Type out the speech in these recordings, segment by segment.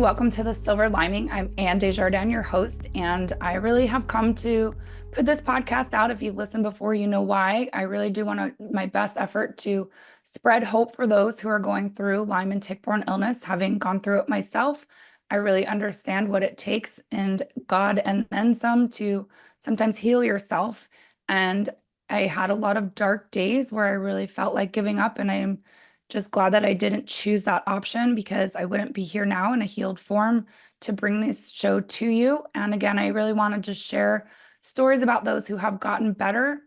welcome to the Silver Lyming. I'm Anne Desjardins, your host, and I really have come to put this podcast out. If you've listened before, you know why. I really do want my best effort to spread hope for those who are going through Lyme and tick-borne illness. Having gone through it myself, I really understand what it takes and God and then some to sometimes heal yourself. And I had a lot of dark days where I really felt like giving up, and I'm just glad that I didn't choose that option because I wouldn't be here now in a healed form to bring this show to you. And again, I really want to just share stories about those who have gotten better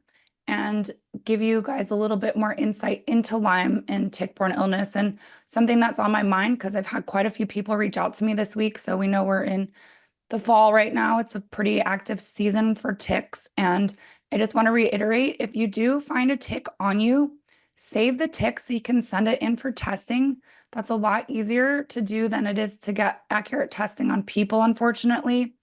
and give you guys a little bit more insight into Lyme and tick-borne illness, and something that's on my mind because I've had quite a few people reach out to me this week. So we know we're in the fall right now. It's a pretty active season for ticks. And I just want to reiterate, if you do find a tick on you, save the tick so you can send it in for testing. That's a lot easier to do than it is to get accurate testing on people, unfortunately.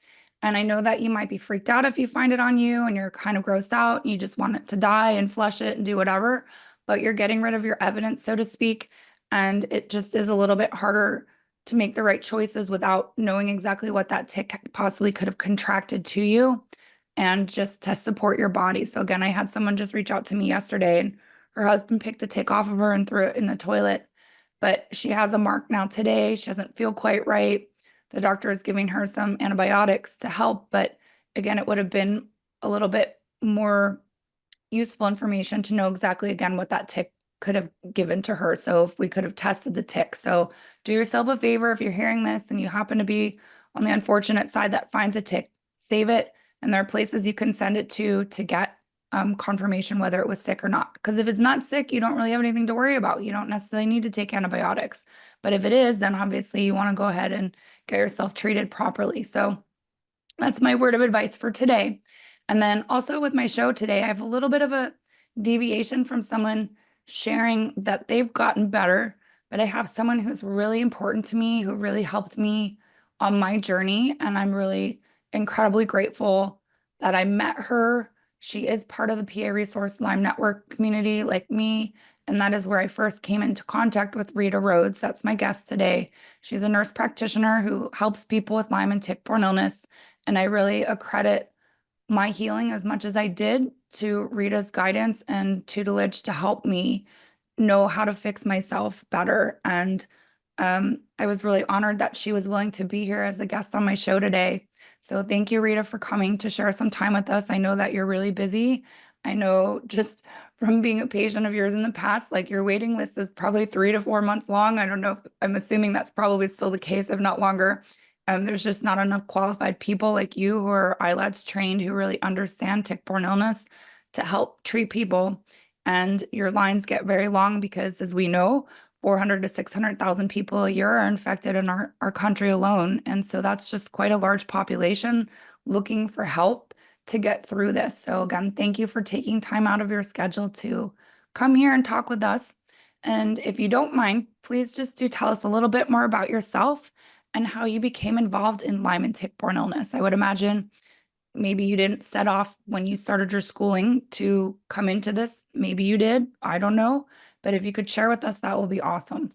And I know that you might be freaked out if you find it on you and you're kind of grossed out. You just want it to die and flush it and do whatever, but you're getting rid of your evidence, so to speak. And it just is a little bit harder to make the right choices without knowing exactly what that tick possibly could have contracted to you, and just to support your body. So again, I had someone just reach out to me yesterday, and her husband picked a tick off of her and threw it in the toilet, but she has a mark now today. She doesn't feel quite right. The doctor is giving her some antibiotics to help, but again, it would have been a little bit more useful information to know exactly, again, what that tick could have given to her. So if we could have tested the tick. So do yourself a favor if you're hearing this and you happen to be on the unfortunate side that finds a tick, save it. And there are places you can send it to get confirmation whether it was sick or not. Because if it's not sick, you don't really have anything to worry about. You don't necessarily need to take antibiotics. But if it is, then obviously you want to go ahead and get yourself treated properly. So that's my word of advice for today. And then also with my show today, I have a little bit of a deviation from someone sharing that they've gotten better, but I have someone who's really important to me, who really helped me on my journey. And I'm really incredibly grateful that I met her. She is part of the PA Resource Lyme Network community like me. And that is where I first came into contact with Rita Rhoads. That's my guest today. She's a nurse practitioner who helps people with Lyme and tick-borne illness. And I really accredit my healing as much as I did to Rita's guidance and tutelage to help me know how to fix myself better. And I was really honored that she was willing to be here as a guest on my show today. So thank you, Rita, for coming to share some time with us. I know that you're really busy. I know just from being a patient of yours in the past, like your waiting list is probably 3 to 4 months long. I don't know if I'm assuming that's probably still the case, if not longer. There's just not enough qualified people like you who are ILADS trained, who really understand tick-borne illness to help treat people. And your lines get very long because, as we know, 400 to 600,000 people a year are infected in our country alone. And so that's just quite a large population looking for help to get through this. So again, thank you for taking time out of your schedule to come here and talk with us. And if you don't mind, please just do tell us a little bit more about yourself and how you became involved in Lyme and tick-borne illness. I would imagine maybe you didn't set off when you started your schooling to come into this. Maybe you did. I don't know. But if you could share with us, that will be awesome.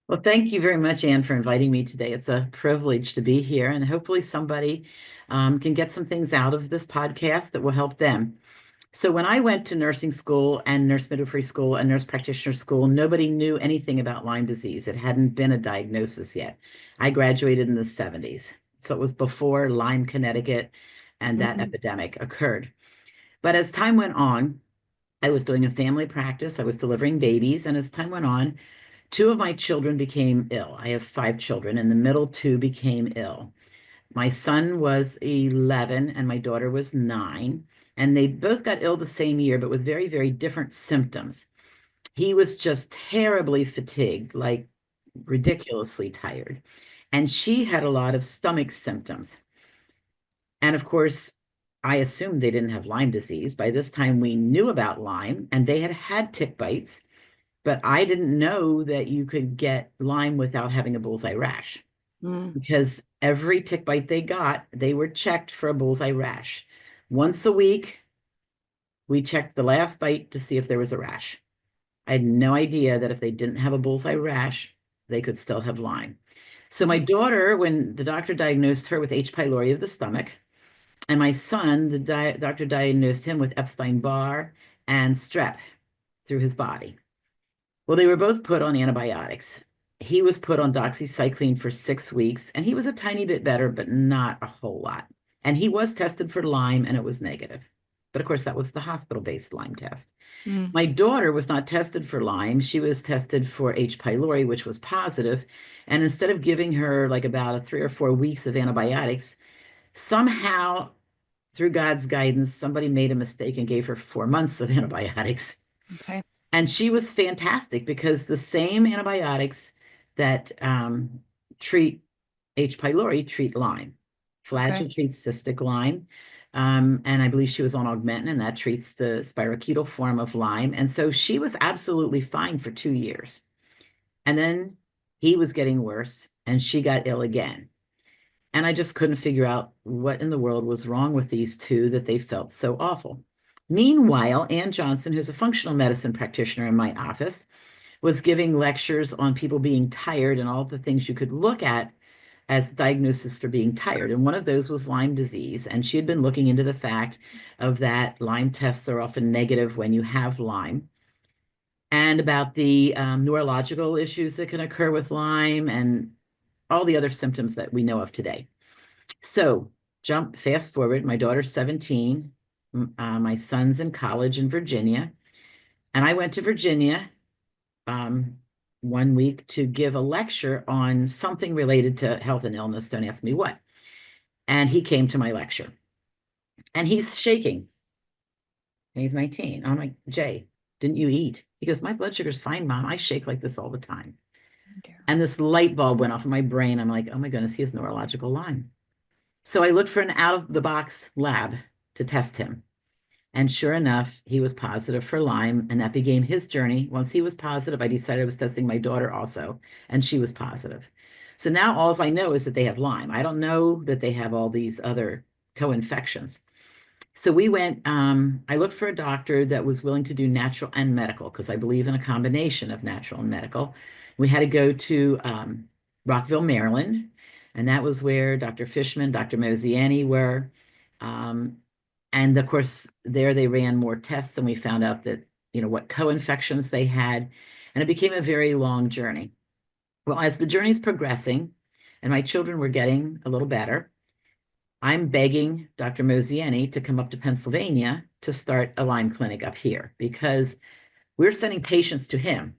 Well, thank you very much, Anne, for inviting me today. It's a privilege to be here, and hopefully somebody can get some things out of this podcast that will help them. So when I went to nursing school and nurse midwifery school and nurse practitioner school, nobody knew anything about Lyme disease. It hadn't been a diagnosis yet. I graduated in the 70s. So it was before Lyme, Connecticut, and that epidemic occurred. But as time went on, I was doing a family practice. I was delivering babies. And as time went on, 2 of my children became ill. I have 5 children, and the middle 2 became ill. My son was 11 and my daughter was 9, and they both got ill the same year, but with very, very different symptoms. He was just terribly fatigued, like ridiculously tired. And she had a lot of stomach symptoms. And of course, I assumed they didn't have Lyme disease. By this time, we knew about Lyme, and they had had tick bites, but I didn't know that you could get Lyme without having a bullseye rash. Because every tick bite they got, they were checked for a bullseye rash. Once a week, we checked the last bite to see if there was a rash. I had no idea that if they didn't have a bullseye rash, they could still have Lyme. So my daughter, when the doctor diagnosed her with H. pylori of the stomach, and my son, the doctor diagnosed him with Epstein-Barr and strep through his body. Well, they were both put on antibiotics. He was put on doxycycline for 6 weeks, and he was a tiny bit better, but not a whole lot. And he was tested for Lyme, and it was negative. But of course, that was the hospital-based Lyme test. Mm. My daughter was not tested for Lyme. She was tested for H. pylori, which was positive. And instead of giving her like about 3 or 4 weeks of antibiotics, somehow, through God's guidance, somebody made a mistake and gave her 4 months of antibiotics. Okay. And she was fantastic because the same antibiotics that treat H. pylori treat Lyme. Okay. Flagyl treats cystic Lyme. And I believe she was on Augmentin, and that treats the spirochetal form of Lyme. And so she was absolutely fine for 2 years. And then he was getting worse, and she got ill again. And I just couldn't figure out what in the world was wrong with these two that they felt so awful. Meanwhile, Ann Johnson, who's a functional medicine practitioner in my office, was giving lectures on people being tired and all the things you could look at as diagnosis for being tired. And one of those was Lyme disease. And she had been looking into the fact of that Lyme tests are often negative when you have Lyme, and about the neurological issues that can occur with Lyme and all the other symptoms that we know of today. So fast forward, my daughter's 17, my son's in college in Virginia, and I went to Virginia one week to give a lecture on something related to health and illness. Don't ask me what. And he came to my lecture, and he's shaking. And he's 19. I'm like, Jay, didn't you eat? He goes, my blood sugar's fine, Mom. I shake like this all the time. Okay. And this light bulb went off in my brain. I'm like, oh my goodness, he has neurological Lyme. So I looked for an out-of-the-box lab to test him. And sure enough, he was positive for Lyme, and that became his journey. Once he was positive, I decided I was testing my daughter also, and she was positive. So now all I know is that they have Lyme. I don't know that they have all these other co-infections. So we went, I looked for a doctor that was willing to do natural and medical, because I believe in a combination of natural and medical. We had to go to Rockville, Maryland, and that was where Dr. Fishman, Dr. Mosiani were. And of course, there they ran more tests, and we found out that, what co-infections they had, and it became a very long journey. Well, as the journey's progressing, and my children were getting a little better, I'm begging Dr. Mosiani to come up to Pennsylvania to start a Lyme clinic up here, because we're sending patients to him.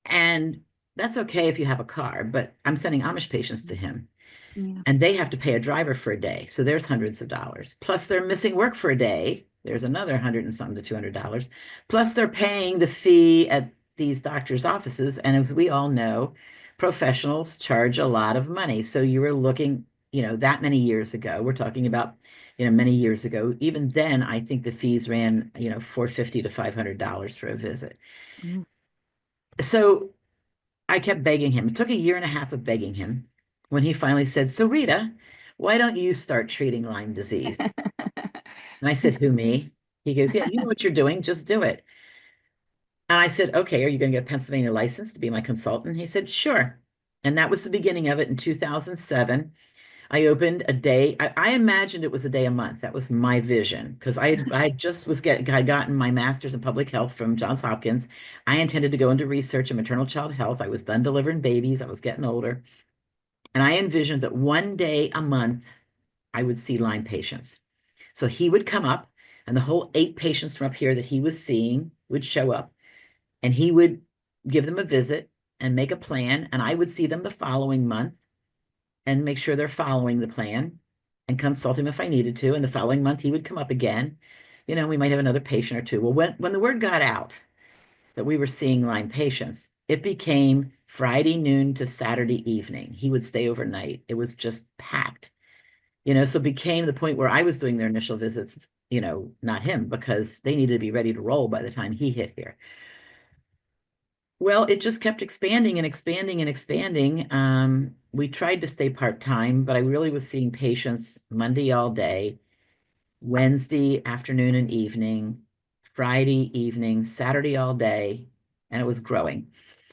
And that's okay if you have a car, but I'm sending Amish patients to him. Yeah. And they have to pay a driver for a day. So there's hundreds of dollars. Plus they're missing work for a day. There's another 100 and some to $200. Plus they're paying the fee at these doctors' offices. And as we all know, professionals charge a lot of money. So you were looking, that many years ago, we're talking about, many years ago. Even then, I think the fees ran, $450 to $500 for a visit. Mm. So I kept begging him. It took a year and a half of begging him when he finally said, so Rita, why don't you start treating Lyme disease? And I said, who, me? He goes, yeah, you know what you're doing. Just do it. And I said, okay, are you going to get a Pennsylvania license to be my consultant? He said, sure. And that was the beginning of it in 2007. I opened a day. I imagined it was a day a month. That was my vision, because I just had gotten my master's in public health from Johns Hopkins. I intended to go into research in maternal child health. I was done delivering babies. I was getting older. And I envisioned that one day a month, I would see Lyme patients. So he would come up, and the whole 8 patients from up here that he was seeing would show up, and he would give them a visit and make a plan. And I would see them the following month and make sure they're following the plan and consult him if I needed to. And the following month, he would come up again. We might have another patient or two. Well, when the word got out that we were seeing Lyme patients, it became Friday noon to Saturday evening. He would stay overnight. It was just packed, so it became the point where I was doing their initial visits, not him, because they needed to be ready to roll by the time he hit here. Well, it just kept expanding and expanding and expanding. We tried to stay part-time, but I really was seeing patients Monday all day, Wednesday afternoon and evening, Friday evening, Saturday all day, and it was growing.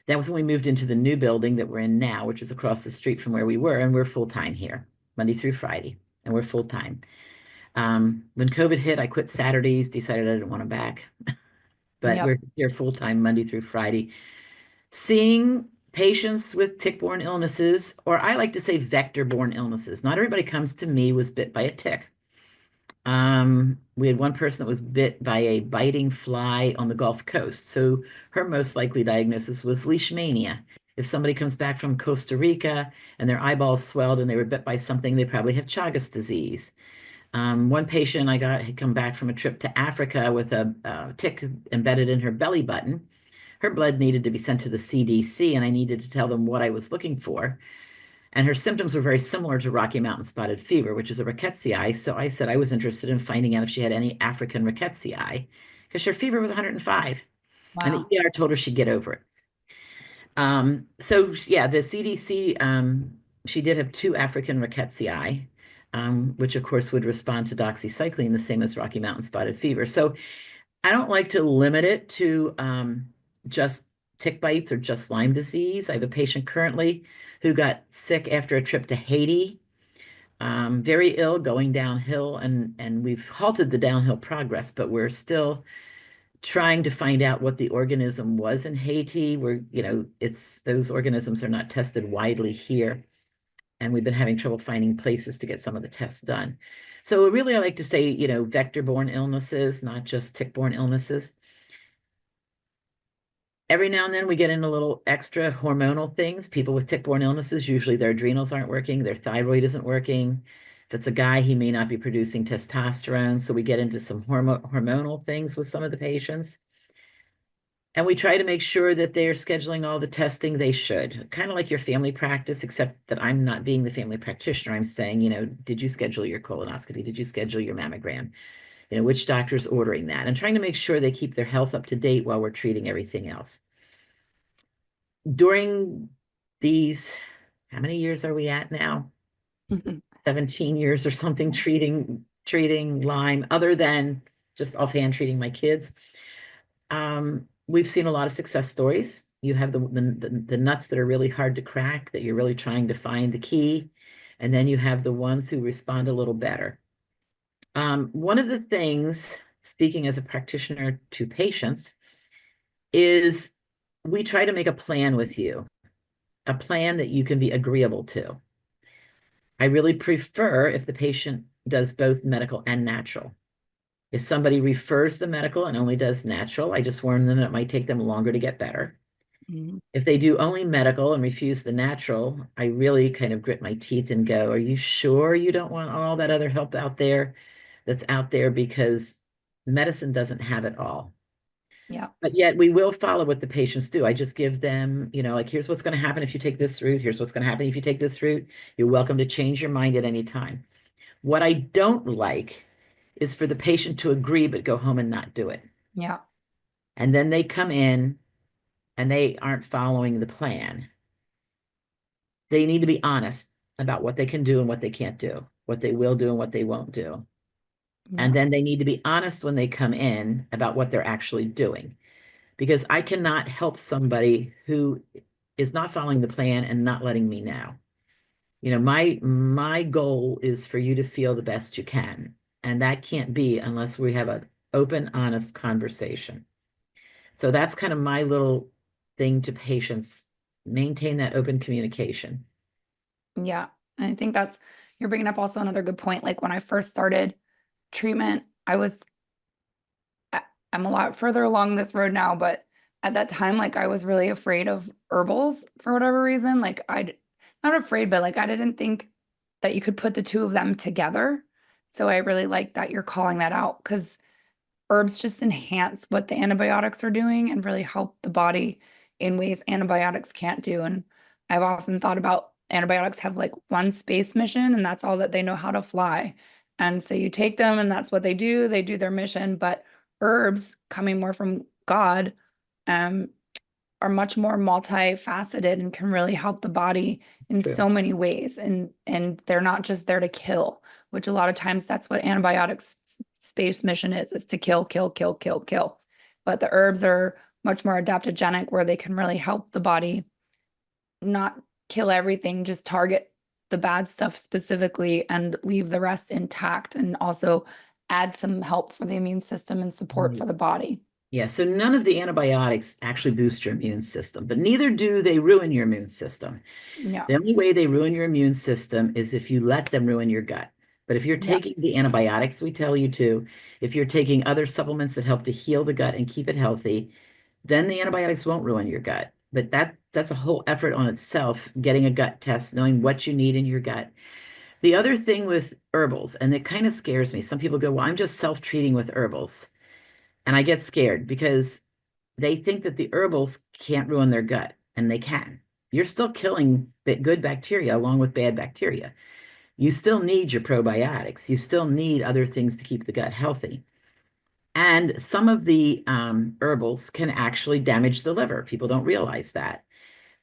That was when we moved into the new building that we're in now, which is across the street from where we were, and we're full-time here, Monday through Friday, and we're full-time. When COVID hit, I quit Saturdays, decided I didn't want them back, but Yep. we're here full-time Monday through Friday, seeing patients with tick-borne illnesses, or I like to say vector-borne illnesses. Not everybody comes to me was bit by a tick. We had one person that was bit by a biting fly on the Gulf Coast. So her most likely diagnosis was leishmania. If somebody comes back from Costa Rica and their eyeballs swelled and they were bit by something, they probably have Chagas disease. One patient I got had come back from a trip to Africa with a tick embedded in her belly button. Her blood needed to be sent to the CDC, and I needed to tell them what I was looking for. And her symptoms were very similar to Rocky Mountain spotted fever, which is a rickettsia. So I said I was interested in finding out if she had any African rickettsia, because her fever was 105, and the Wow. ER told her she'd get over it. So yeah, the CDC, she did have two African rickettsia, which of course would respond to doxycycline, the same as Rocky Mountain spotted fever. So I don't like to limit it to just tick bites or just Lyme disease. I have a patient currently who got sick after a trip to Haiti, very ill, going downhill, and we've halted the downhill progress, but we're still trying to find out what the organism was in Haiti. It's those organisms are not tested widely here, and we've been having trouble finding places to get some of the tests done. So really, I like to say, vector-borne illnesses, not just tick-borne illnesses. Every now and then we get in a little extra hormonal things. People with tick-borne illnesses, usually their adrenals aren't working, their thyroid isn't working. If it's a guy, he may not be producing testosterone. So we get into some hormonal things with some of the patients. And we try to make sure that they're scheduling all the testing they should, kind of like your family practice, except that I'm not being the family practitioner. I'm saying, did you schedule your colonoscopy? Did you schedule your mammogram? Which doctor's ordering that? And trying to make sure they keep their health up to date while we're treating everything else. During these, how many years are we at now? 17 years or something treating Lyme, other than just offhand treating my kids. We've seen a lot of success stories. You have the nuts that are really hard to crack, that you're really trying to find the key, and then you have the ones who respond a little better. One of the things, speaking as a practitioner to patients, is we try to make a plan with you, a plan that you can be agreeable to. I really prefer if the patient does both medical and natural. If somebody refers the medical and only does natural, I just warn them that it might take them longer to get better. Mhm. If they do only medical and refuse the natural, I really kind of grit my teeth and go, are you sure you don't want all that other help out there that's out there? Because medicine doesn't have it all. Yeah. But yet we will follow what the patients do. I just give them, like, here's what's going to happen if you take this route. Here's what's going to happen if you take this route. You're welcome to change your mind at any time. What I don't like is for the patient to agree but go home and not do it. Yeah. And then they come in and they aren't following the plan. They need to be honest about what they can do and what they can't do, what they will do and what they won't do. And Yeah. then they need to be honest when they come in about what they're actually doing. Because I cannot help somebody who is not following the plan and not letting me know. My goal is for you to feel the best you can. And that can't be unless we have an open, honest conversation. So that's kind of my little thing to patients, maintain that open communication. Yeah. And I think you're bringing up also another good point. Like when I first started treatment, I'm a lot further along this road now, but at that time, like I was really afraid of herbals for whatever reason. Like not afraid, but like I didn't think that you could put the two of them together. So I really like that you're calling that out because herbs just enhance what the antibiotics are doing and really help the body in ways antibiotics can't do. And I've often thought about antibiotics have like one space mission and that's all that they know how to fly. And so you take them and that's what they do their mission. But herbs coming more from God um, are much more multifaceted and can really help the body in True. so many ways. And they're not just there to kill, which a lot of times that's what antibiotics space mission is to kill, kill, kill, kill, kill. But the herbs are much more adaptogenic, where they can really help the body not kill everything, just target the bad stuff specifically and leave the rest intact, and also add some help for the immune system and support Right. for the body. Yeah, so none of the antibiotics actually boost your immune system, but neither do they ruin your immune system. Yeah. The only way they ruin your immune system is if you let them ruin your gut. But if you're Yeah. taking the antibiotics we tell you to, if you're taking other supplements that help to heal the gut and keep it healthy, then the antibiotics won't ruin your gut. But that's a whole effort on itself, getting a gut test, knowing what you need in your gut. The other thing with herbals, and it kind of scares me, some people go, well, I'm just self-treating with herbals. And I get scared because they think that the herbals can't ruin their gut, and they can. You're still killing good bacteria along with bad bacteria. You still need your probiotics. You still need other things to keep the gut healthy. And some of the herbals can actually damage the liver. People don't realize that.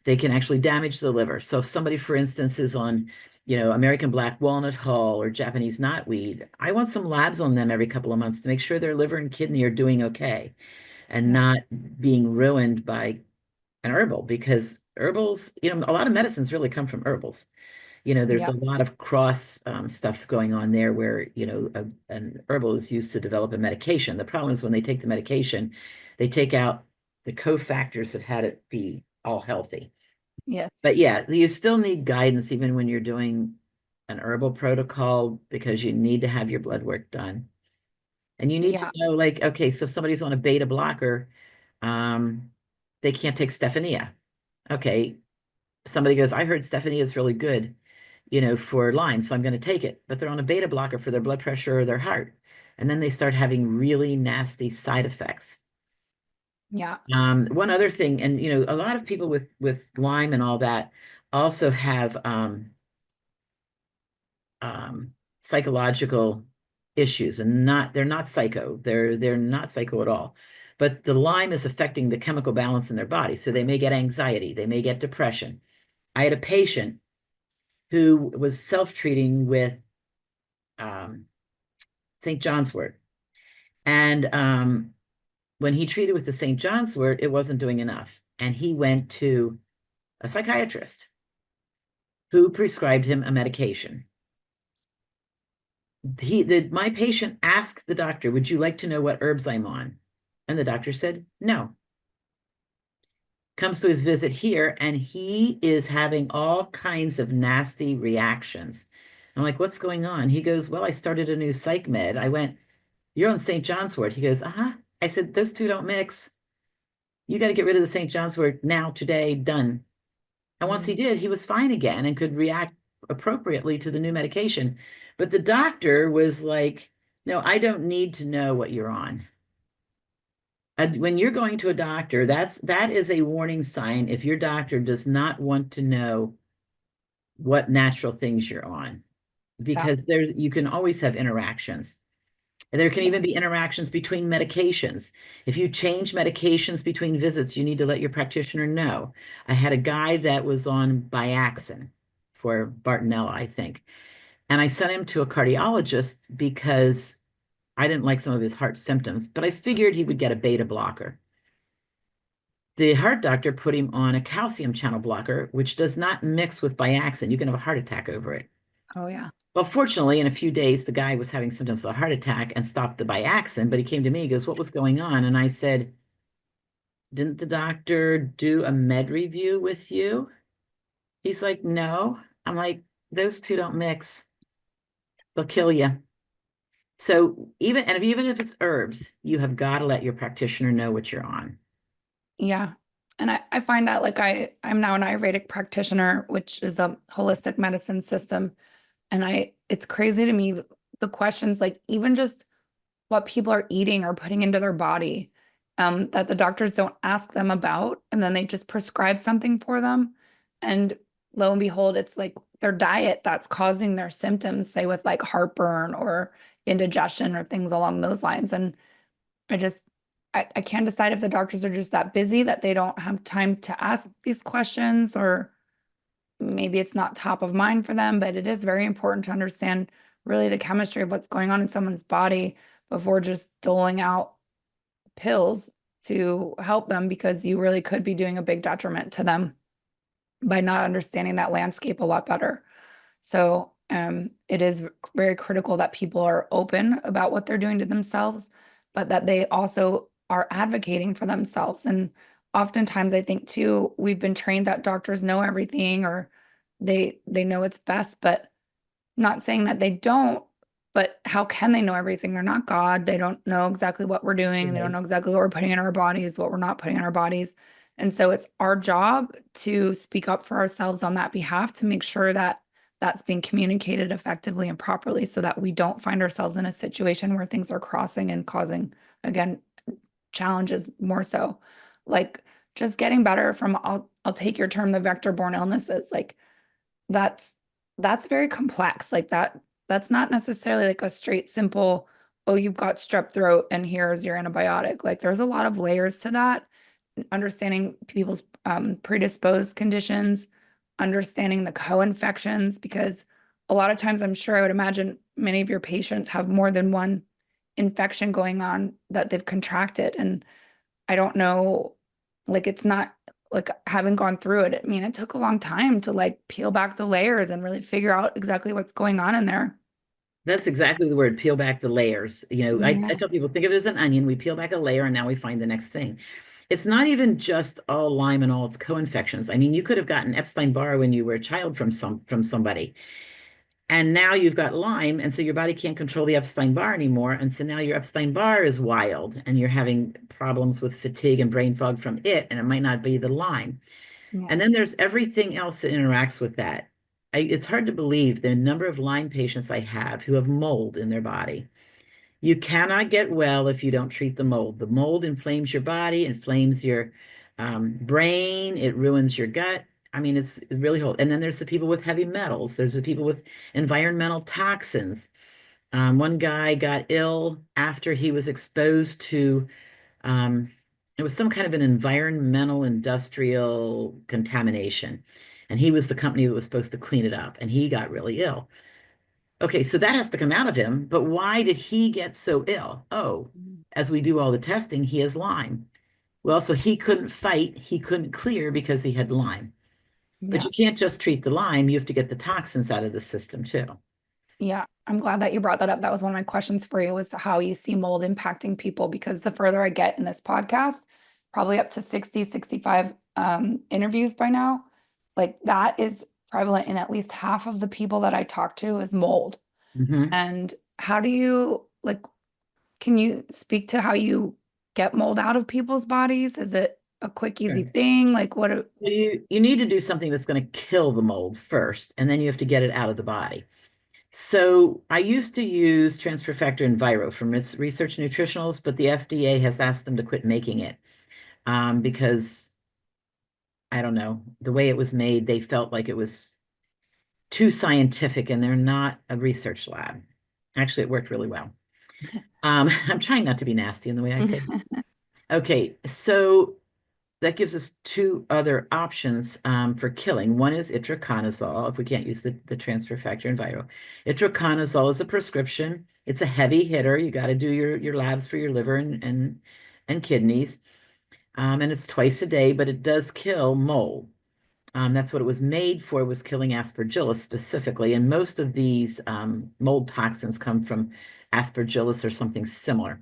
They can actually damage the liver. So if somebody, for instance, is on, American black walnut hull or Japanese knotweed, I want some labs on them every couple of months to make sure their liver and kidney are doing okay and Yeah. not being ruined by an herbal, because herbals, a lot of medicines really come from herbals. There's Yeah. a lot of cross stuff going on there where, an herbal is used to develop a medication. The problem is when they take the medication, they take out the cofactors that had it be all healthy. Yes. But yeah, you still need guidance even when you're doing an herbal protocol, because you need to have your blood work done. And you need to Yeah. know, like, okay, so if somebody's on a beta blocker, um, they can't take Stephania. Okay, somebody goes, I heard Stephania is really good, for Lyme, so I'm going to take it. But they're on a beta blocker for their blood pressure or their heart. And then they start having really nasty side effects. Yeah. One other thing, and a lot of people with Lyme and all that also have um, psychological issues, and they're not psycho. They're not psycho at all. But the Lyme is affecting the chemical balance in their body. So they may get anxiety, they may get depression. I had a patient who was self-treating with um, St. John's wort. And when he treated with the St. John's wort, it wasn't doing enough. And he went to a psychiatrist who prescribed him a medication. My patient asked the doctor, would you like to know what herbs I'm on? And the doctor said, no. Comes to his visit here, and he is having all kinds of nasty reactions. I'm like, what's going on? He goes, well, I started a new psych med. I went, you're on St. John's wort. He goes, uh-huh. I said, those two don't mix. You got to get rid of the St. John's wort now, today, done. And once he Mm. did, he was fine again and could react appropriately to the new medication. But the doctor was like, no, I don't need to know what you're on. When you're going to a doctor, that is a warning sign if your doctor does not want to know what natural things you're on, Yeah. because you can always have interactions. And there can Yeah. even be interactions between medications. If you change medications between visits, you need to let your practitioner know. I had a guy that was on Biaxin for Bartonella, I think. And I sent him to a cardiologist because I didn't like some of his heart symptoms, but I figured he would get a beta blocker. The heart doctor put him on a calcium channel blocker, which does not mix with Biaxin. You can have a heart attack over it. Oh, yeah. Well, fortunately, in a few days, the guy was having symptoms of a heart attack and stopped the Biaxin, but he came to me, he goes, what was going on? And I said, didn't the doctor do a med review with you? He's like, no. I'm like, those two don't mix. They'll kill you. So even if it's herbs, you have got to let your practitioner know what you're on. Yeah. And I find that, like, I'm now an Ayurvedic practitioner, which is a holistic medicine system. And it's crazy to me, the questions, like even just what people are eating or putting into their body, that the doctors don't ask them about, and then they just prescribe something for them. And lo and behold, it's like their diet that's causing their symptoms, say with like heartburn or indigestion or things along those lines. And I just, I can't decide if the doctors are just that busy that they don't have time to ask these questions, or maybe it's not top of mind for them, but it is very important to understand really the chemistry of what's going on in someone's body before just doling out pills to help them, because you really could be doing a big detriment to them by not understanding that landscape a lot better. So it is very critical that people are open about what they're doing to themselves, but that they also are advocating for themselves. And oftentimes I think too, we've been trained that doctors know everything, or they know it's best, but not saying that they don't, but how can they know everything? They're not God. They don't know exactly what we're doing. They don't Right. know exactly what we're putting in our bodies, what we're not putting in our bodies. And so it's our job to speak up for ourselves on that behalf, to make sure that that's being communicated effectively and properly, so that we don't find ourselves in a situation where things are crossing and causing, again, challenges more so. Like just getting better from, I'll take your term, the vector-borne illnesses. Like that's that's very complex. Like that's not necessarily like a straight simple, oh, you've got strep throat and here's your antibiotic. Like there's a lot of layers to that. Understanding people's predisposed conditions, understanding the co-infections, because a lot of times I'm sure, I would imagine many of your patients have more than one infection going on that they've contracted. And I don't know, like it's not like, having gone through it. I mean, it took a long time to like peel back the layers and really figure out exactly what's going on in there. That's exactly the word, peel back the layers. I Yeah. tell people, think of it as an onion. We peel back a layer and now we find the next thing. It's not even just all Lyme and all its co-infections. I mean, you could have gotten Epstein-Barr when you were a child from somebody. And now you've got Lyme, and so your body can't control the Epstein-Barr anymore. And so now your Epstein-Barr is wild and you're having problems with fatigue and brain fog from it, and it might not be the Lyme. Yeah. And then there's everything else that interacts with that. It's hard to believe the number of Lyme patients I have who have mold in their body. You cannot get well if you don't treat the mold. The mold inflames your body, inflames your brain, it ruins your gut. I mean, it's really whole. And then there's the people with heavy metals. There's the people with environmental toxins. One guy got ill after he was exposed to um, it was some kind of an environmental industrial contamination. And he was the company that was supposed to clean it up, and he got really ill. Okay, so that has to come out of him. But why did he get so ill? Oh, as we do all the testing, he has Lyme. Well, so he couldn't fight, he couldn't clear because he had Lyme. But Yeah. you can't just treat the Lyme, you have to get the toxins out of the system too. Yeah. I'm glad that you brought that up. That was one of my questions for you, was how you see mold impacting people, because the further I get in this podcast, probably up to 60, 65 interviews by now, like that is prevalent in at least half of the people that I talk to, is mold. Mhm. And how do you like, can you speak to how you get mold out of people's bodies? Is it a quick, easy Sure. thing? Like what? You need to do something that's going to kill the mold first, and then you have to get it out of the body. So I used to use transfer factor Enviro from Research Nutritionals, but the FDA has asked them to quit making it because I don't know, the way it was made, they felt like it was too scientific, and they're not a research lab. Actually, it worked really well. I'm trying not to be nasty in the way I say it. Okay, so that gives us two other options for killing. One is itraconazole, if we can't use the transfer factor in viral. Itraconazole is a prescription. It's a heavy hitter. You got to do your labs for your liver and kidneys. And it's twice a day, but it does kill mold. That's what it was made for, was killing aspergillus specifically. And most of these mold toxins come from aspergillus or something similar.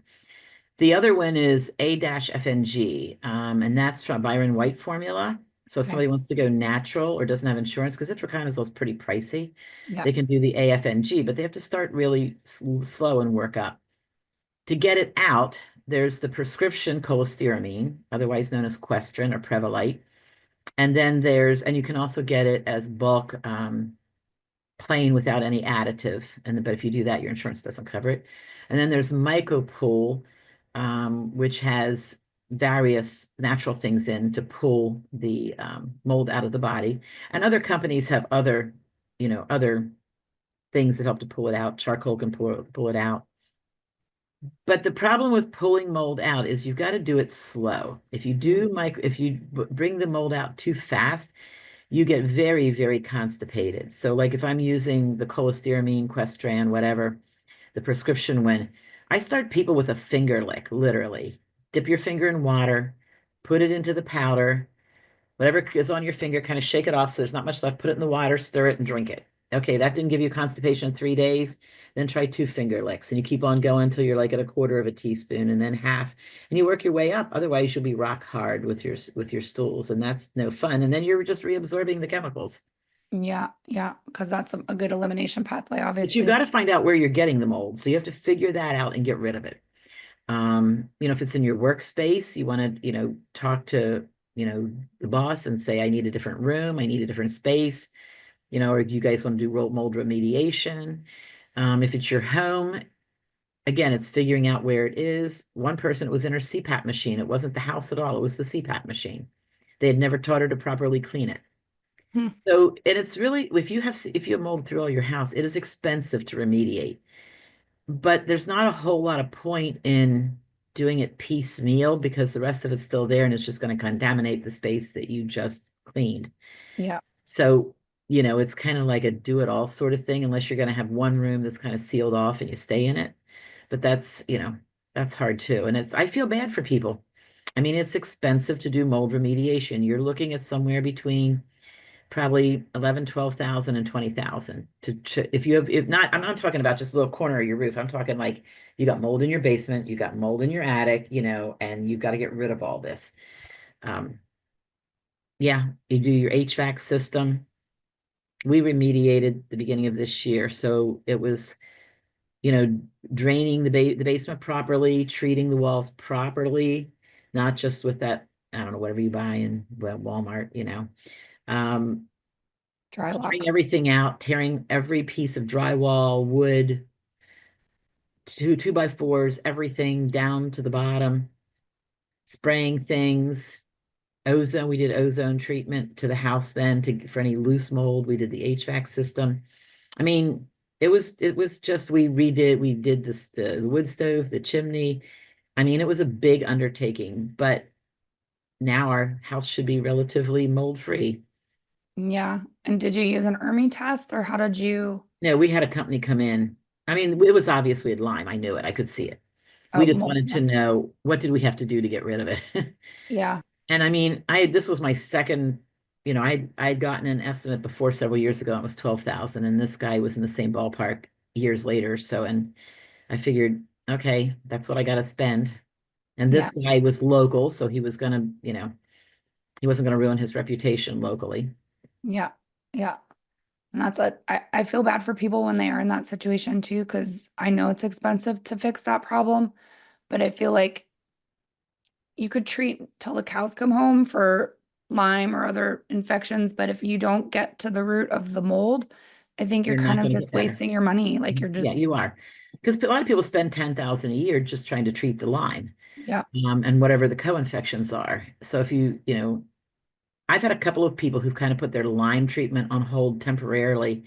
The other one is A-FNG, and that's from Byron White formula. So if Okay. somebody wants to go natural or doesn't have insurance, because itraconazole is pretty pricey, Yeah. they can do the AFNG, but they have to start really slow and work up. To get it out, there's the prescription cholestyramine, otherwise known as Questrin or Prevolite. And then and you can also get it as bulk plain without any additives. But if you do that, your insurance doesn't cover it. And then there's Mycopool, which has various natural things in to pull the mold out of the body. And other companies have other things that help to pull it out. Charcoal can pull it out. But the problem with pulling mold out is you've got to do it slow. If you bring the mold out too fast, you get very, very constipated. So like if I'm using the cholestyramine, Questran, whatever, the prescription one, I start people with a finger lick, literally. dip your finger in water, put it into the powder, whatever is on your finger, kind of shake it off so there's not much left, put it in the water, stir it, and drink it. Okay, that didn't give you constipation in 3 days. Then try 2 finger licks, and you keep on going until you're like at a quarter of a teaspoon, and then half, and you work your way up. Otherwise, you'll be rock hard with your stools, and that's no fun. And then you're just reabsorbing the chemicals. Yeah, yeah, because that's a good elimination pathway, But you obviously. got to find out where you're getting the mold, so you have to figure that out and get rid of it. If it's in your workspace, you want to, talk to, the boss and say, I need a different room, I need a different space, or you guys want to do mold remediation. If it's your home, again, it's figuring out where it is. One person, it was in her CPAP machine. It wasn't the house at all. It was the CPAP machine. They had never taught her to properly clean it. Hmm. So, and it's really, if you have mold through all your house, it is expensive to remediate. But there's not a whole lot of point in doing it piecemeal because the rest of it's still there and it's just going to contaminate the space that you just cleaned. Yeah, So, it's kind of like a do it all sort of thing, unless you're going to have one room that's kind of sealed off and you stay in it. But that's hard too. And I feel bad for people. I mean, it's expensive to do mold remediation. You're looking at somewhere between probably 11, 12,000 and 20,000 if you have, if not, I'm not talking about just a little corner of your roof. I'm talking like you got mold in your basement, you got mold in your attic, and you've got to get rid of all this. Um, yeah, you do your HVAC system. We remediated the beginning of this year. So it was, you know, draining the basement properly, treating the walls properly, not just with that, I don't know, whatever you buy in Walmart. Um, dry Tearing lock. everything out, tearing every piece of drywall, wood, two by fours, everything down to the bottom, spraying things, ozone. We did ozone treatment to the house then for any loose mold. We did the HVAC system. I mean, it was just we did this the wood stove, the chimney. I mean, it was a big undertaking, but now our house should be relatively mold free. Yeah. And did you use an ERMI test or how did you, No, we had a company come in. I mean, it was obvious we had Lyme. I knew it. I could see it. We oh, just mold? wanted Yeah. to know what did we have to do to get rid of it. Yeah. And I mean, this was my second, I'd gotten an estimate before several years ago. It was 12,000, and this guy was in the same ballpark years later. So, and I figured, okay, that's what I got to spend. And Yeah. this guy was local, so he was gonna, he wasn't gonna ruin his reputation locally. Yeah. Yeah. And I feel bad for people when they are in that situation too, because I know it's expensive to fix that problem, but I feel like you could treat till the cows come home for Lyme or other infections, but if you don't get to the root of the mold, I think you're You're kind not of gonna get just better. wasting your money. Like you're Yeah, just, you are. Because a lot of people spend 10,000 a year just trying to treat the Lyme, yeah, and whatever the co-infections are. So if I've had a couple of people who've kind of put their Lyme treatment on hold temporarily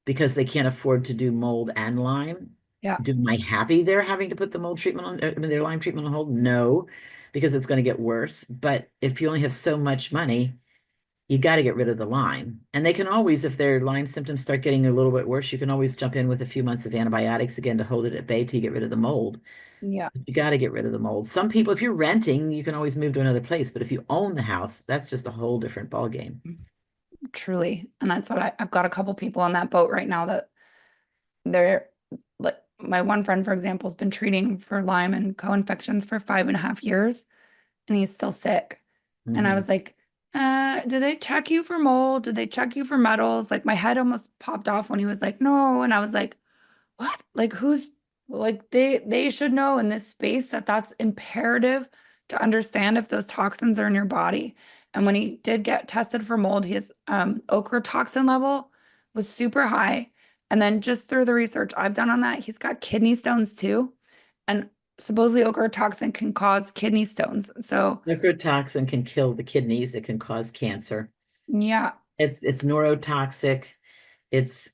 because they can't afford to do mold and Lyme. yeah, Am I happy they're having to put the mold treatment on, I mean, their Lyme treatment on hold? No, because it's going to get worse. But if you only have so much money, you got to get rid of the Lyme. And they can always, if their Lyme symptoms start getting a little bit worse, you can always jump in with a few months of antibiotics again to hold it at bay till you get rid of the mold. yeah, You got to get rid of the mold. Some people, if you're renting, you can always move to another place. But if you own the house, that's just a whole different ballgame. truly. And that's what I've got a couple people on that boat right now that they're like my one friend, for example, has been treating for Lyme and co-infections for 5.5 years, and he's still sick. And I Mhm. was like, did they check you for mold? Did they check you for metals? Like my head almost popped off when he was like, no. And I was like, what? Like who's like they should know in this space that that's imperative to understand if those toxins are in your body. And when he did get tested for mold, his ochre toxin level was super high. And then just through the research I've done on that, he's got kidney stones too. And supposedly ochre toxin can cause kidney stones. So Necrotoxin can kill the kidneys. It can cause cancer. yeah, It's neurotoxic. It's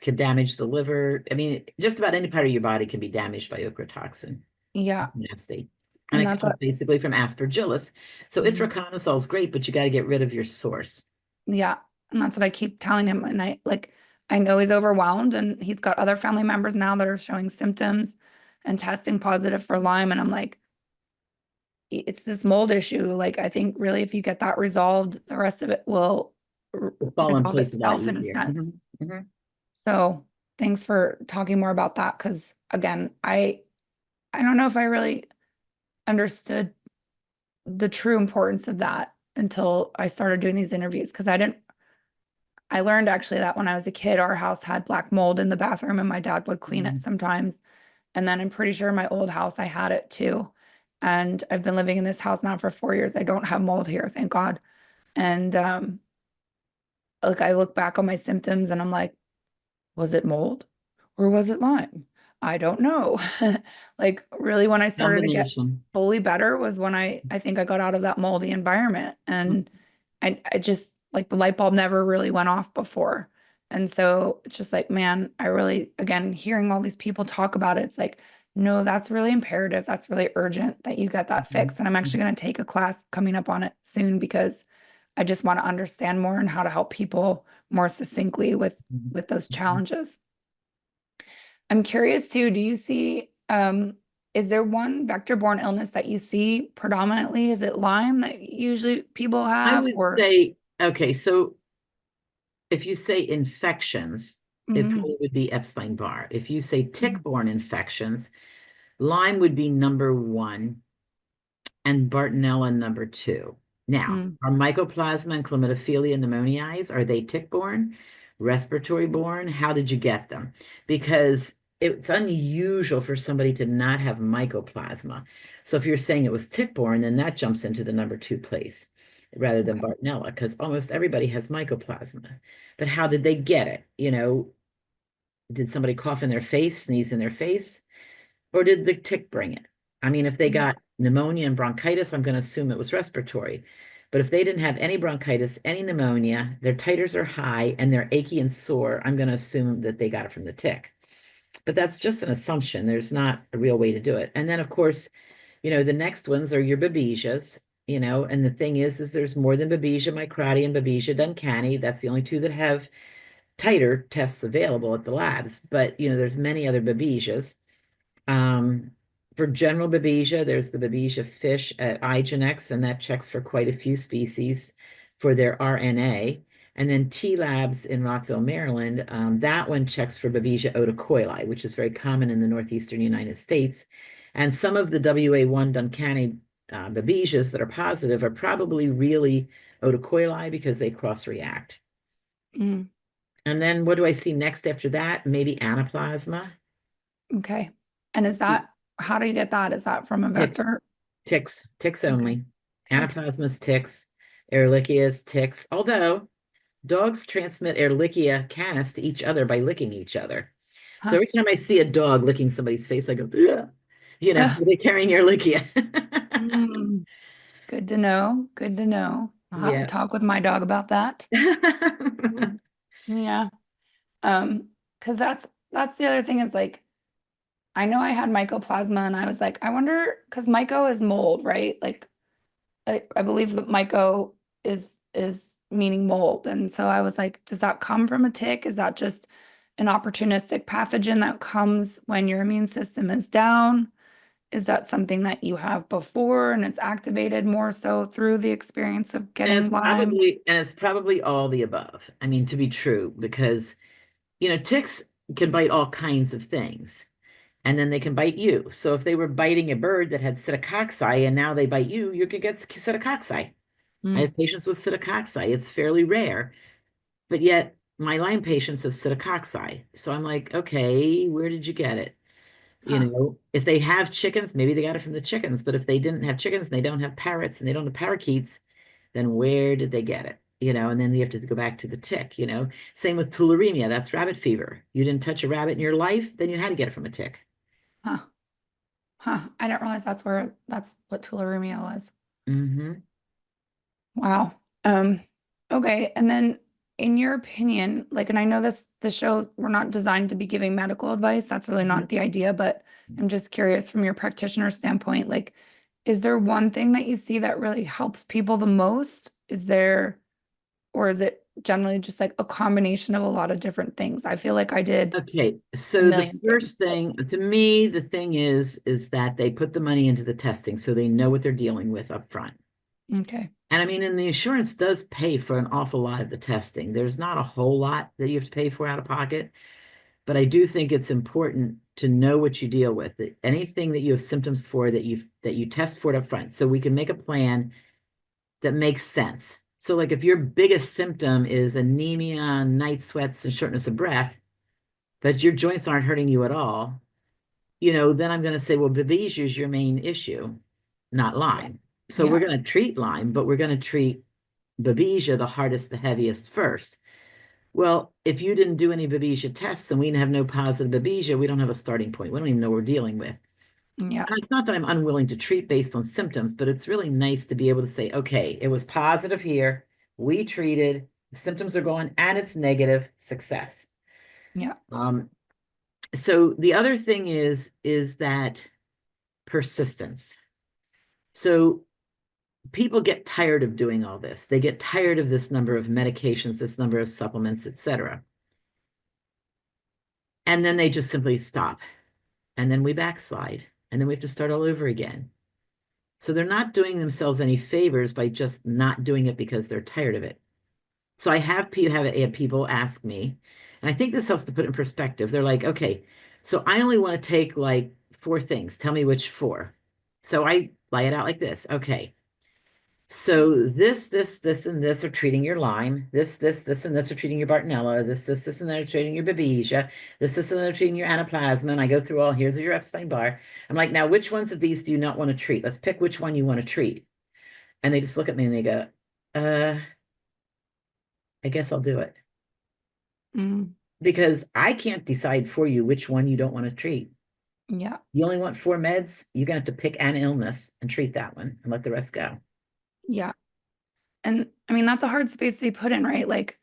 can damage the liver. I mean, just about any part of your body can be damaged by ochratoxin. yeah. Nasty. And And it that's comes what basically from aspergillus. So mhm. itraconazole is great, but you got to get rid of your source. Yeah. And that's what I keep telling him. And I know he's overwhelmed and he's got other family members now that are showing symptoms and testing positive for Lyme. And I'm like, it's this mold issue. Like, I think really if you get that resolved, the rest of it will Fall in resolve place a lot itself in a easier. sense. Hmm. So thanks for talking more about that. Cause again, I don't know if I really understood the true importance of that until I started doing these interviews. Cause I learned actually that when I was a kid, our house had black mold in the bathroom and my dad would clean it Hmm. sometimes. And then I'm pretty sure my old house, I had it too. And I've been living in this house now for 4 years. I don't have mold here, thank God. And like I look back on my symptoms and I'm like, was it mold or was it Lyme? I don't know. Like really when I started to get Combination. fully better was when I think I got out of that moldy environment. And I just like the light bulb never really went off before. And so it's just like, man, I really, again, hearing all these people talk about it, it's like, no, that's really imperative. That's really urgent that you get that Mhm. fixed. And I'm actually going to take a class coming up on it soon because I just want to understand more and how to help people more succinctly Mhm. with those Mhm. challenges. I'm curious too, do you see is there one vector-borne illness that you see predominantly? Is it Lyme that usually people I have would or say, okay, so if you say infections, it mm, probably would be Epstein-Barr. If you say mm, tick-borne infections, Lyme would be number one and Bartonella number two. Now, mm, are Mycoplasma and Chlamydophila pneumoniae, are they tick-borne, respiratory-borne? How did you get them? Because it's unusual for somebody to not have Mycoplasma. So if you're saying it was tick-borne, then that jumps into the number two place rather than okay. Bartonella, because almost everybody has Mycoplasma. But how did they get it? Did somebody cough in their face, sneeze in their face? Or did the tick bring it? I mean, if they Mm, got pneumonia and bronchitis, I'm going to assume it was respiratory. But if they didn't have any bronchitis, any pneumonia, their titers are high and they're achy and sore, I'm going to assume that they got it from the tick. But that's just an assumption. There's not a real way to do it. And then, of course, the next ones are your babesias, and the thing is there's more than Babesia microti and Babesia duncani. That's the only two that have titer tests available at the labs. But, there's many other Babesias. Um, for general Babesia, there's the Babesia fish at IGeneX, and that checks for quite a few species for their RNA. And then T Labs in Rockville, Maryland, that one checks for Babesia otocoili, which is very common in the northeastern United States. And some of the WA1 Duncani Babesias that are positive are probably really otocoili because they cross-react. mm, And then what do I see next after that? Maybe anaplasma. okay. And is that how do you get that? Is that from a Ticks, vector? ticks Okay. only. Okay. Anaplasmas, ticks, Ehrlichias, ticks. Although dogs transmit Ehrlichia canis to each other by licking each other. So Huh. every time I see a dog licking somebody's face, I go, "Ugh." Uh, Are they carrying Ehrlichia? mm, good to know. Good to know. I'll have to Yeah. talk with my dog about that. Mm, yeah. Because that's the other thing is like I know I had mycoplasma and I was like, I wonder because myco is mold, right? Like I believe that myco is meaning mold. And so I was like, does that come from a tick? Is that just an opportunistic pathogen that comes when your immune system is down? Is that something that you have before and it's activated more so through the experience of And getting Lyme? it's probably all the above. I mean, to be true, because ticks can bite all kinds of things. And then they can bite you. So if they were biting a bird that had psittacocci and now they bite you, you could get psittacocci. I Mm. have patients with psittacocci. It's fairly rare, but yet my Lyme patients have psittacocci. So I'm like, okay, where did you get it? Huh. If they have chickens, maybe they got it from the chickens. But if they didn't have chickens and they don't have parrots and they don't have parakeets, then where did they get it? And then you have to go back to the tick. Same with tularemia, that's rabbit fever. You didn't touch a rabbit in your life, then you had to get it from a tick. Huh. Huh. I didn't realize that's what tularemia was. Hmm. Wow. Okay. And then in your opinion, like, and I know the show, we're not designed to be giving medical advice. That's really not the idea, but I'm just curious from your practitioner standpoint, like, is there one thing that you see that really helps people the most? Is there, or is it generally just like a combination of a lot of different things? I feel like I did Okay, a so the million things. first thing to me, the thing is that they put the money into the testing so they know what they're dealing with up front. Okay. And I mean, and the insurance does pay for an awful lot of the testing. There's not a whole lot that you have to pay for out of pocket, but I do think it's important to know what you deal with. That anything that you have symptoms for that you test for it up front, so we can make a plan that makes sense. So, like if your biggest symptom is anemia, night sweats, and shortness of breath, but your joints aren't hurting you at all, then I'm going to say, well, babesia is your main issue, not Lyme. So we're Yeah. going to treat Lyme, but we're going to treat babesia the hardest, the heaviest first. Well, if you didn't do any babesia tests and we have no positive babesia, we don't have a starting point. We don't even know what we're dealing with. Yeah. And it's not that I'm unwilling to treat based on symptoms, but it's really nice to be able to say, okay, it was positive here. We treated, the symptoms are gone, and it's negative, success. Yeah. Um, so the other thing is that persistence. So people get tired of doing all this. They get tired of this number of medications, this number of supplements, etc. And then they just simply stop. And then we backslide. And then we have to start all over again. So they're not doing themselves any favors by just not doing it because they're tired of it. So I have people ask me, and I think this helps to put it in perspective. They're like, okay, so I only want to take like four things. Tell me which four. So I lay it out like this. Okay. So this, and this are treating your Lyme. This, and this are treating your Bartonella. This, and that are treating your Babesia. This, and that are treating your Anaplasma. And I go through all, here's your Epstein-Barr. I'm like, now, which ones of these do you not want to treat? Let's pick which one you want to treat. And they just look at me and they go, uh, I guess I'll do it. Mm, Because I can't decide for you which one you don't want to treat. yeah. You only want four meds, you're gonna have to pick an illness and treat that one and let the rest go. Yeah. And I mean, that's a hard space to be put in, right? Like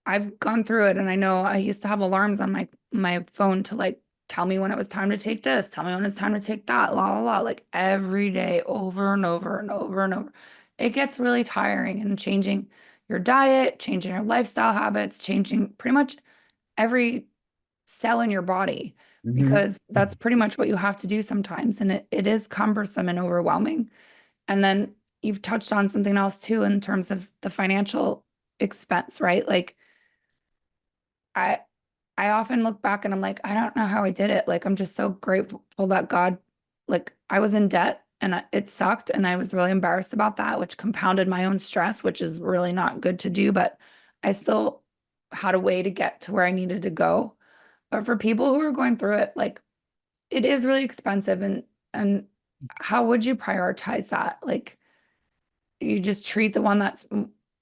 I've gone through it and I know I used to have alarms on my phone to like tell me when it was time to take this, tell me when it's time to take that, la la la, like every day over and over and over and over. It gets really tiring and changing your diet, changing your lifestyle habits, changing pretty much every cell in your body Mhm. because that's pretty much what you have to do sometimes. And it is cumbersome and overwhelming. And then you've touched on something else too in terms of the financial expense, right? Like I I often look back and I'm like, I don't know how I did it. Like I'm just so grateful that God, like I was in debt and it sucked and I was really embarrassed about that, which compounded my own stress, which is really not good to do, but I still had a way to get to where I needed to go. But for people who are going through it, like it is really expensive and how would you prioritize that? Like you just treat the one that's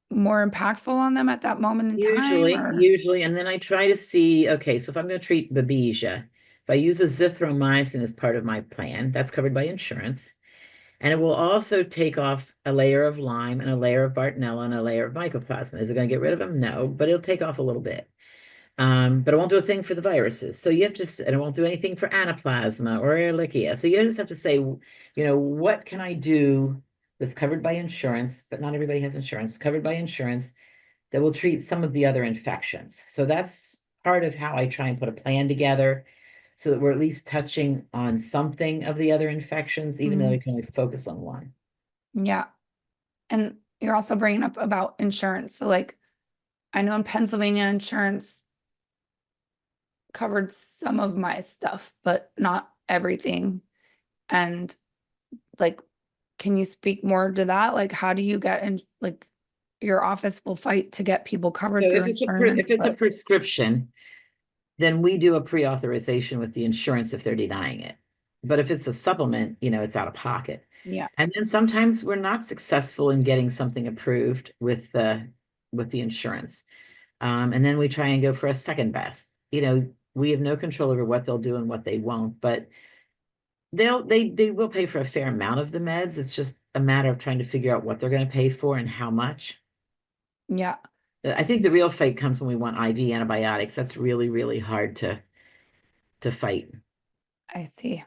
more impactful on them at that moment in time Usually, or usually, and then I try to see, okay, so if I'm going to treat babesia, if I use azithromycin as part of my plan, that's covered by insurance. And it will also take off a layer of Lyme and a layer of Bartonella and a layer of Mycoplasma. Is it going to get rid of them? No, but it'll take off a little bit. But it won't do a thing for the viruses. So you have to, and it won't do anything for Anaplasma or Ehrlichia. So you just have to say, what can I do that's covered by insurance, but not everybody has insurance, covered by insurance that will treat some of the other infections. So that's part of how I try and put a plan together so that we're at least touching on something of the other infections, even though we mm, can only focus on one. yeah. And you're also bringing up about insurance. So like I know in Pennsylvania insurance covered some of my stuff, but not everything. And like, can you speak more to that? Like, how do you get in, like, your office will fight to get people covered So through if insurance, it's a but prescription, then we do a pre-authorization with the insurance if they're denying it. But if it's a supplement, it's out of pocket. yeah, And then sometimes we're not successful in getting something approved with the insurance. And then we try and go for a second best. We have no control over what they'll do and what they won't, but they will pay for a fair amount of the meds. It's just a matter of trying to figure out what they're going to pay for and how much. yeah, I think the real fight comes when we want IV antibiotics. That's really, really hard to fight. I see.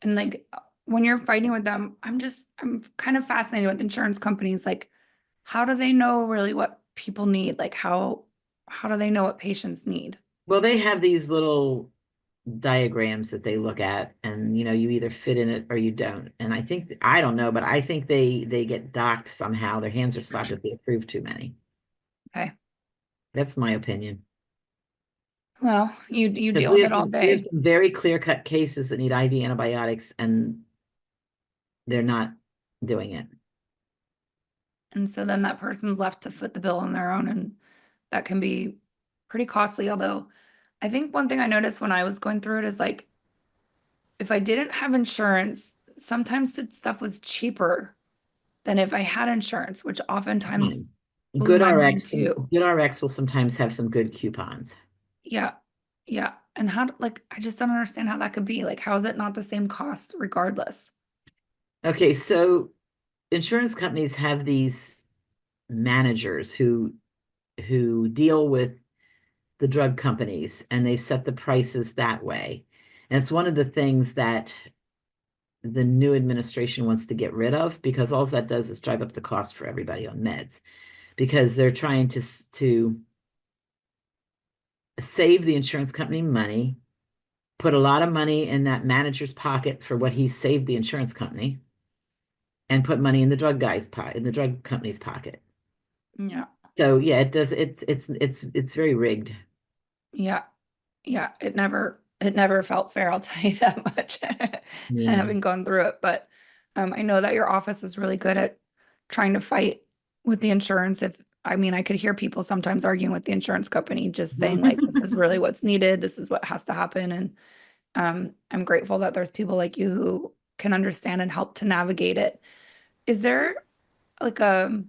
And like when you're fighting with them, I'm kind of fascinated with insurance companies. Like, how do they know really what people need? Like how do they know what patients need? Well, they have these little diagrams that they look at, and you either fit in it or you don't. And I don't know, but I think they get docked somehow. Their hands are slapped if they approve too many. Okay. That's my opinion. Well, you Because deal with it all we have day. some very clear-cut cases that need IV antibiotics, and they're not doing it. And so then that person's left to foot the bill on their own, and that can be pretty costly. Although I think one thing I noticed when I was going through it is like if I didn't have insurance, sometimes the stuff was cheaper than if I had insurance, which oftentimes Fine. blew my mind too. Good RX will sometimes have some good coupons. Yeah. Yeah. And like, I just don't understand how that could be. Like, how is it not the same cost regardless? Okay, so insurance companies have these managers who deal with the drug companies, and they set the prices that way. And it's one of the things that the new administration wants to get rid of, because all that does is drive up the cost for everybody on meds, because they're trying to save the insurance company money, put a lot of money in that manager's pocket for what he saved the insurance company, and put money in the drug company's pocket. Yeah. So yeah, it does. It's very rigged. Yeah. Yeah. It never felt fair, I'll tell you that much, Yeah. having gone through it. But I know that your office is really good at trying to fight with the insurance. If I mean, I could hear people sometimes arguing with the insurance company, just saying like, this is really what's needed. This is what has to happen. And I'm grateful that there's people like you who can understand and help to navigate it. Is there like a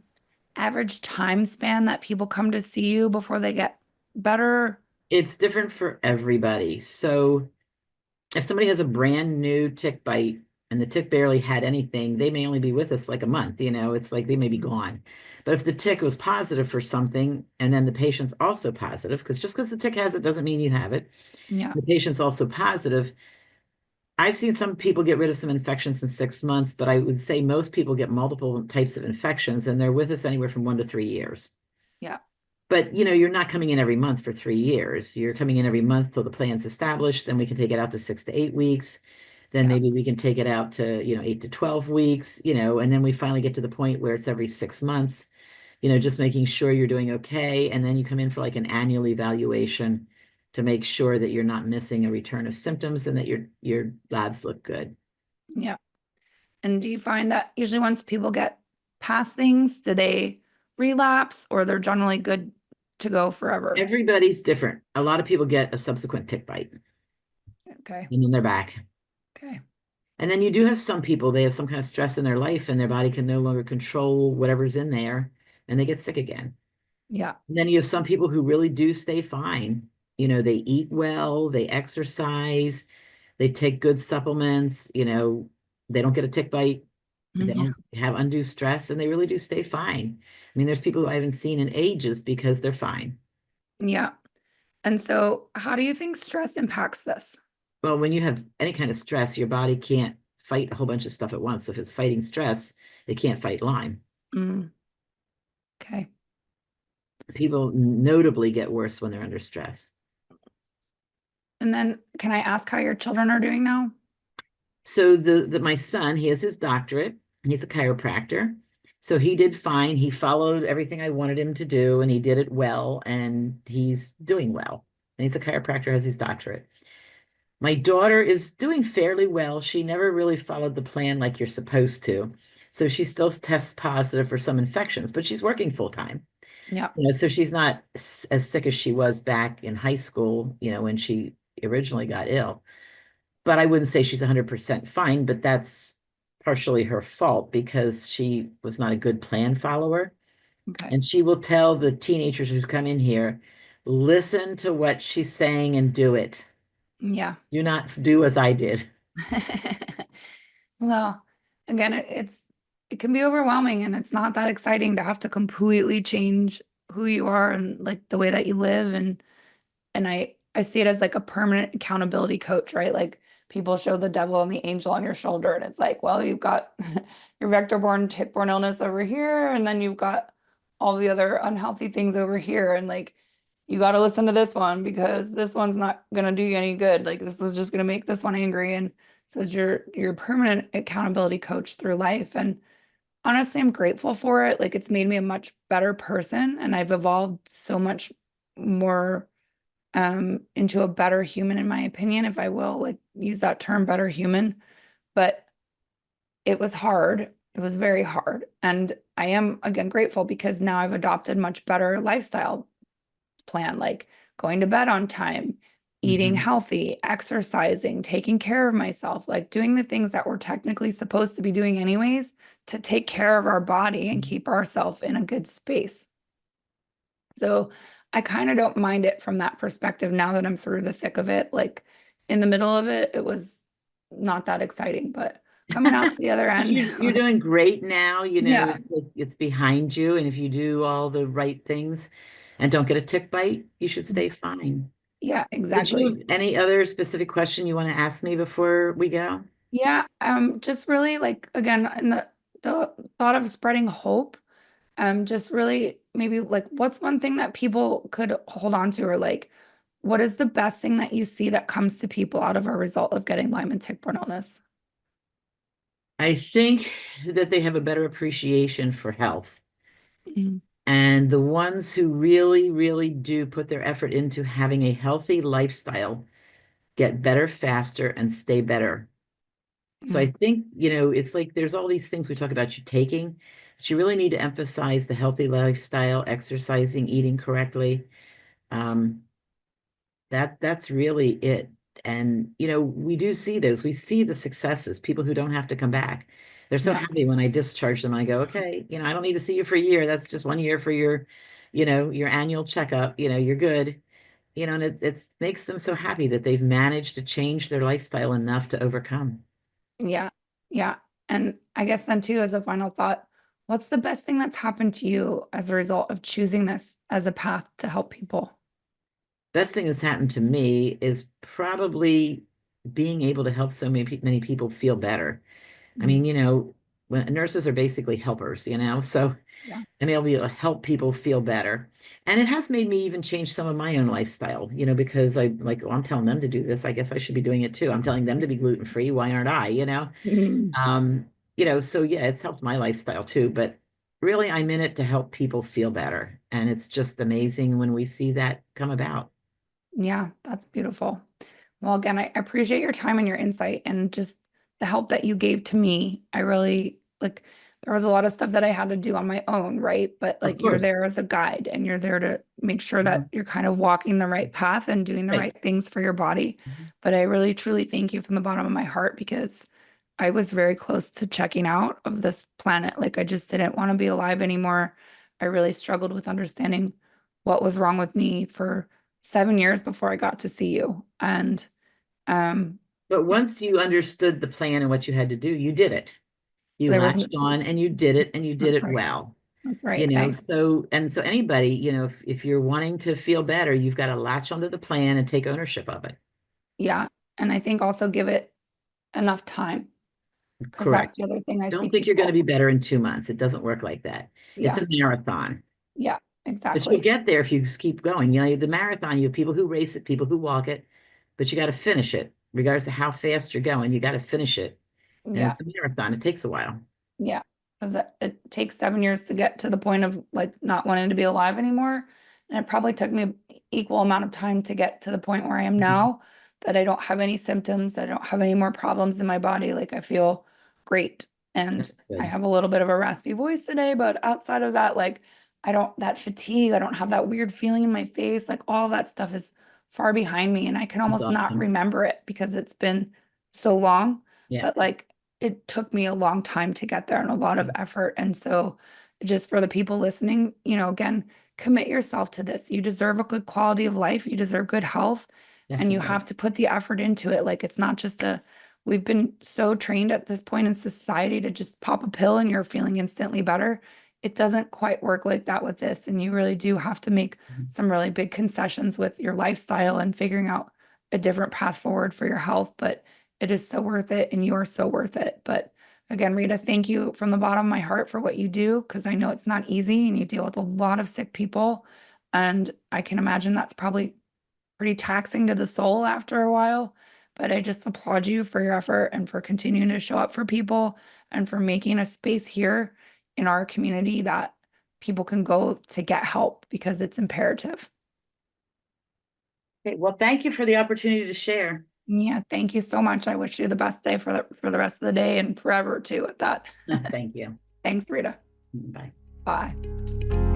average time span that people come to see you before they get better? It's different for everybody. So if somebody has a brand new tick bite and the tick barely had anything, they may only be with us like a month, it's like they may be gone. But if the tick was positive for something, and then the patient's also positive, because just because the tick has it doesn't mean you have it, Yeah. the patient's also positive. I've seen some people get rid of some infections in 6 months, but I would say most people get multiple types of infections, and they're with us anywhere from 1 to 3 years. Yeah. But you're not coming in every month for 3 years. You're coming in every month till the plan's established. Then we can take it out to 6 to 8 weeks. Then Yeah. maybe we can take it out to 8 to 12 weeks. And then we finally get to the point where it's every 6 months. Just making sure you're doing okay, and then you come in for like an annual evaluation to make sure that you're not missing a return of symptoms and that your labs look good. Yeah. And do you find that usually once people get past things, do they relapse or they're generally good to go forever? Everybody's different. A lot of people get a subsequent tick bite Okay. and then they're back. Okay. And then you do have some people, they have some kind of stress in their life and their body can no longer control whatever's in there, and they get sick again. Yeah. And then you have some people who really do stay fine. They eat well, they exercise, they take good supplements, they don't get a tick bite, they Yeah. don't have undue stress, and they really do stay fine. I mean, there's people who I haven't seen in ages because they're fine. Yeah. And so how do you think stress impacts this? Well, when you have any kind of stress, your body can't fight a whole bunch of stuff at once. If it's fighting stress, it can't fight Lyme. Mm, okay. People notably get worse when they're under stress. And then can I ask how your children are doing now? So my son, he has his doctorate. He's a chiropractor. So he did fine. He followed everything I wanted him to do, and he did it well, and he's doing well. And he's a chiropractor, has his doctorate. My daughter is doing fairly well. She never really followed the plan like you're supposed to. So she still tests positive for some infections, but she's working full time. Yeah. So she's not as sick as she was back in high school, when she originally got ill. But I wouldn't say she's 100% fine, but that's partially her fault because she was not a good plan follower. Okay. And she will tell the teenagers who come in here, listen to what she's saying and do it. Yeah. Do not do as I did. Well, again, it can be overwhelming and it's not that exciting to have to completely change who you are and like the way that you live and I see it as like a permanent accountability coach, right? Like people show the devil and the angel on your shoulder and it's like, well, you've got your vector-borne tick-borne illness over here and then you've got all the other unhealthy things over here. And like, you got to listen to this one because this one's not going to do you any good. Like, this is just going to make this one angry. And so it's your permanent accountability coach through life. And honestly, I'm grateful for it. Like, it's made me a much better person, and I've evolved so much more into a better human, in my opinion, if I will like use that term, better human. But it was hard. It was very hard. And I am again grateful because now I've adopted much better lifestyle plan, like going to bed on time, eating Mhm. healthy, exercising, taking care of myself, like doing the things that we're technically supposed to be doing anyways to take care of our body and keep ourselves in a good space. So I kind of don't mind it from that perspective now that I'm through the thick of it. Like in the middle of it, it was not that exciting, but coming out to the other end, You're doing great now. yeah, It's behind you. And if you do all the right things and don't get a tick bite, you should stay fine. yeah, Did you exactly. have any other specific question you want to ask me before we go? Yeah, just really like again, in the thought of spreading hope, just really maybe like what's one thing that people could hold on to, or like what is the best thing that you see that comes to people out of a result of getting Lyme and tick-borne illness? I think that they have a better appreciation for health. Mhm. And the ones who really, really do put their effort into having a healthy lifestyle get better faster and stay better. So I Mhm. think, it's like there's all these things we talk about you taking, but you really need to emphasize the healthy lifestyle, exercising, eating correctly. Um, that's really it. And we do see those. We see the successes, people who don't have to come back. They're so Yeah, happy when I discharge them. I go, okay, I don't need to see you for a year. That's just 1 year for your annual checkup. You're good. And it makes them so happy that they've managed to change their lifestyle enough to overcome. yeah, yeah. And I guess then too, as a final thought, what's the best thing that's happened to you as a result of choosing this as a path to help people? Best thing that's happened to me is probably being able to help so many people feel better. I Mm. mean, when nurses are basically helpers, so Yeah. I'm able to help people feel better. And it has made me even change some of my own lifestyle, because I'm telling them to do this. I guess I should be doing it too. I'm telling them to be gluten free. Why aren't I? Mhm. Um, so yeah, it's helped my lifestyle too, but really I'm in it to help people feel better. And it's just amazing when we see that come about. Yeah, that's beautiful. Well, again, I appreciate your time and your insight and just the help that you gave to me. I really like there was a lot of stuff that I had to do on my own, right? But Of like you're course. there as a guide and you're there to make sure that Mhm. you're kind of walking the right path and doing the Right. right things for your body. Mhm. But I really truly thank you from the bottom of my heart because I was very close to checking out of this planet. Like I just didn't want to be alive anymore. I really struggled with understanding what was wrong with me for 7 years before I got to see you. And um, But once you understood the plan and what you had to do, you did it. You there was, latched on and you did it and you did that's it right. well. That's right. So anybody, if you're wanting to feel better, you've got to latch onto the plan and take ownership of it. Yeah. And I think also give it enough time because that's Correct. the other thing I see Don't think you're going to be people. better in 2 months. It doesn't work like that. It's Yeah. a marathon. Yeah. But you'll Exactly. get there if you just keep going. The marathon, you have people who race it, people who walk it, but you got to finish it, regardless of how fast you're going. You got to finish it. And Yeah. it's a marathon. It takes a while. Yeah, because it takes 7 years to get to the point of like not wanting to be alive anymore. And it probably took me an equal amount of time to get to the point where I am Mhm. now, that I don't have any symptoms, that I don't have any more problems in my body. Like I feel great. And That's I good. have a little bit of a raspy voice today, but outside of that, like I don't, that fatigue, I don't have that weird feeling in my face. Like all that stuff is far behind me. And I can That's almost not awesome. remember it because it's been so long. Yeah. But like it took me a long time to get there and a lot of effort. And so, just for the people listening, again, commit yourself to this. You deserve a good quality of life, you deserve good health, and you Definitely. have to put the effort into it. Like, it's not just we've been so trained at this point in society to just pop a pill and you're feeling instantly better. It doesn't quite work like that with this. And you really do have to make Mhm. some really big concessions with your lifestyle and figuring out a different path forward for your health. But it is so worth it and you are so worth it. But Again, Rita, thank you from the bottom of my heart for what you do, because I know it's not easy and you deal with a lot of sick people. And I can imagine that's probably pretty taxing to the soul after a while. But I just applaud you for your effort and for continuing to show up for people and for making a space here in our community that people can go to get help, because it's imperative. Okay, well, thank you for the opportunity to share. Yeah, thank you so much. I wish you the best day for the rest of the day and forever too at that. Thank you. Thanks, Rita. Bye. Bye.